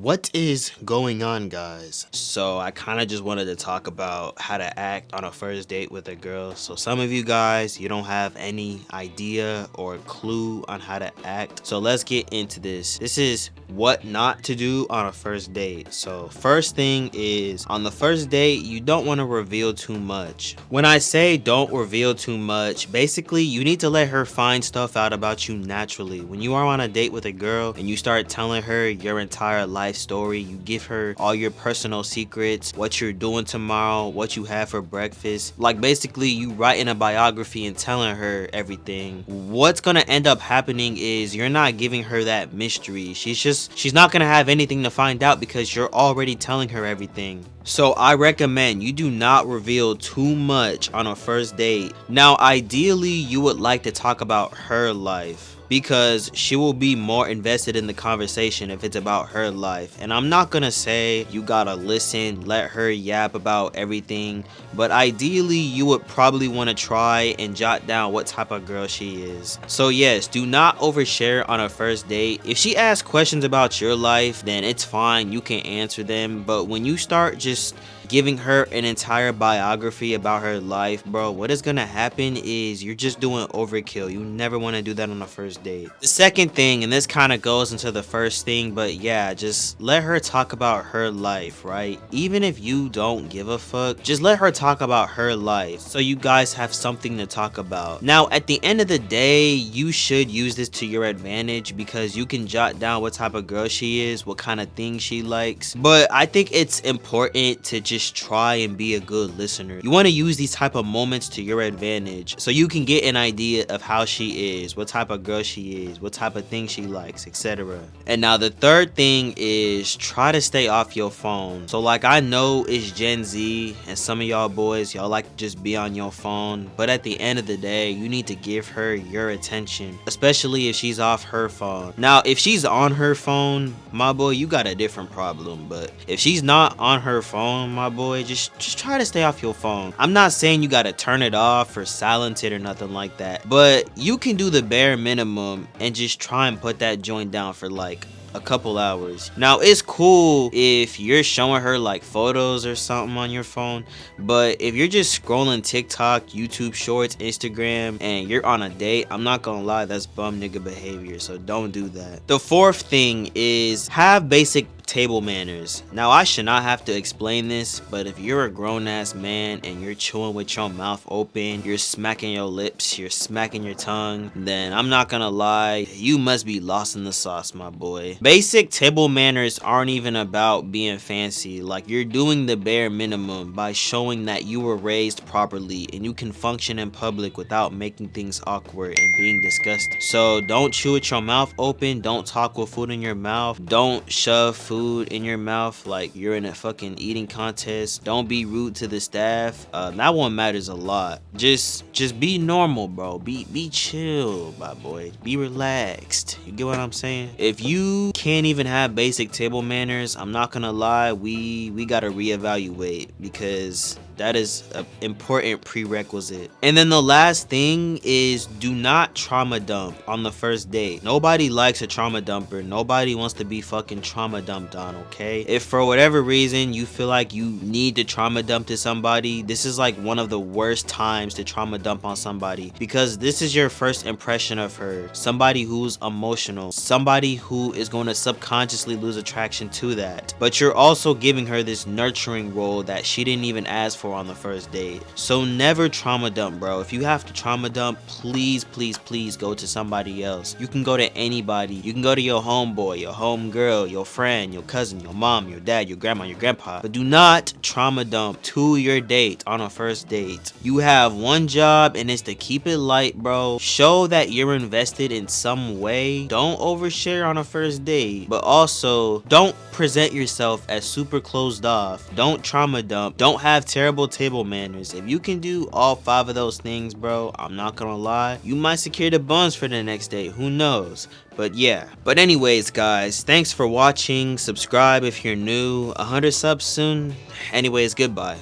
What is going on, guys? So I kind of just wanted to talk about how to act on a first date with a girl. So some of you guys, you don't have any idea or clue on how to act. So let's get into this. This is what not to do on a first date. So first thing is, on the first date, you don't want to reveal too much. When I say don't reveal too much, basically you need to let her find stuff out about you naturally. When you are on a date with a girl and you start telling her your entire life story, you give her all your personal secrets, what you're doing tomorrow, what you have for breakfast, like basically you writing a biography and telling her everything. What's gonna end up happening is you're not giving her that mystery. She's not gonna have anything to find out because you're already telling her everything. So I recommend you do not reveal too much on a first date. Now ideally you would like to talk about her life, because she will be more invested in the conversation if it's about her life. And I'm not gonna say you gotta listen, let her yap about everything, but ideally you would probably want to try and jot down what type of girl she is. So yes, do not overshare on a first date. If she asks questions about your life, then it's fine, you can answer them. But when you start just giving her an entire biography about her life, bro, what is gonna happen is you're just doing overkill. You never want to do that on a first date. The second thing, and this kind of goes into the first thing, but yeah, just let her talk about her life, right? Even if you don't give a fuck, just let her talk about her life so you guys have something to talk about. Now at the end of the day, you should use this to your advantage because you can jot down what type of girl she is, what kind of things she likes. But I think it's important to just try and be a good listener. You want to use these type of moments to your advantage so you can get an idea of how she is, what type of girl she is, what type of things she likes, etc. And now the third thing is try to stay off your phone. So like, I know it's Gen Z and some of y'all boys, y'all like to just be on your phone, but at the end of the day, you need to give her your attention, especially if she's off her phone. Now if she's on her phone, my boy, you got a different problem. But if she's not on her phone, my boy, just try to stay off your phone. I'm not saying you gotta turn it off or silence it or nothing like that, but you can do the bare minimum and just try and put that joint down for like a couple hours. Now it's cool if you're showing her like photos or something on your phone, but if you're just scrolling TikTok, YouTube shorts, Instagram, and you're on a date, I'm not gonna lie, that's bum nigga behavior, so don't do that. The fourth thing is have basic table manners. Now I should not have to explain this, but if you're a grown-ass man and you're chewing with your mouth open, you're smacking your lips, you're smacking your tongue, then I'm not gonna lie, you must be lost in the sauce, my boy. Basic table manners aren't even about being fancy. Like, you're doing the bare minimum by showing that you were raised properly and you can function in public without making things awkward and being disgusting. So don't chew with your mouth open, don't talk with food in your mouth, don't shove food in your mouth like you're in a fucking eating contest, don't be rude to the staff. That one matters a lot. Just be normal, bro. Be chill, my boy. Be relaxed. You get what I'm saying? If you can't even have basic table manners, I'm not gonna lie, we gotta reevaluate, because that is an important prerequisite. And then the last thing is, do not trauma dump on the first date. Nobody likes a trauma dumper. Nobody wants to be fucking trauma dumped on, okay? If for whatever reason you feel like you need to trauma dump to somebody, this is like one of the worst times to trauma dump on somebody, because this is your first impression of her. Somebody who's emotional, somebody who is going to subconsciously lose attraction to that. But you're also giving her this nurturing role that she didn't even ask for on the first date. So never trauma dump, bro. If you have to trauma dump, please go to somebody else. You can go to anybody. You can go to your homeboy, your homegirl, your friend, your cousin, your mom, your dad, your grandma, your grandpa. But do not trauma dump to your date on a first date. You have one job, and it's to keep it light, bro. Show that you're invested in some way. Don't overshare on a first date, but also don't present yourself as super closed off. Don't trauma dump. Don't have terrible table manners. If you can do all 5 of those things, bro, I'm not gonna lie, you might secure the buns for the next date. Who knows? But yeah. But anyways, guys, thanks for watching. Subscribe if you're new. 100 subs soon. Anyways, goodbye.